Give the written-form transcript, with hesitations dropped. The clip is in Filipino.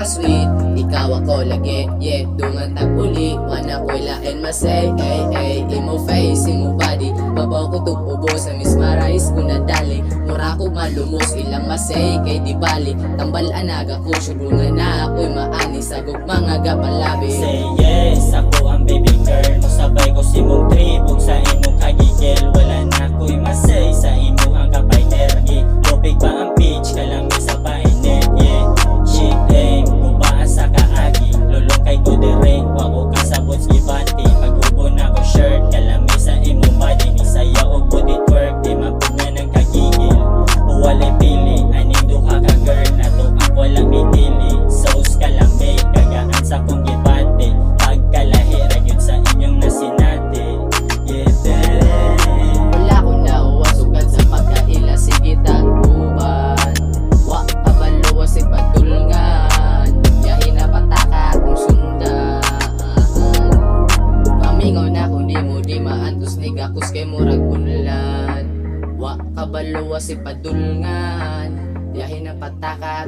ka-sweet, ikaw ako lagi, yeah. Dungan tag-uli, wana ko'y lain masay, ay, ay. Imo face, imo body, babaw ko tububo sa mismarize ko na dali. Mura ko malumos, ilang masay, kay di bali. Tambal anaga ko, syugungan na ako'y maani. Sagog mga gapalabi. Say yes, ako ang baby girl mo. Sabay ko si mong tribog sa imong kagigil. Wala na ko'y masay sa imo ang kapayter. Lupig pa ang pitch, kalami sa painet, yeah. Shit aim, kubaan sa kaagi. Lulong kay ko direct, wako kasabot skibati. Magubo na ko shirt, kalami sa imo body. Ni saya o body twerk, di mapuna ng kagigil. Uwalay pili, aning duha ka girl. Nato ang walang mitili. Sauce kalami, kagaan sa kong gibati. Pagkalahi, ragyod sa inyong nasinati. Yeah, Wala ko na uwasugat sa pagkaila, sige tagpuan. Wa kabalo si patulngan, yahin na pataka kung sundan. Pamingaw na kung di mo di maantos, nigakos kay murag punlan. Wa kabalo si padulngan, yahin na pataka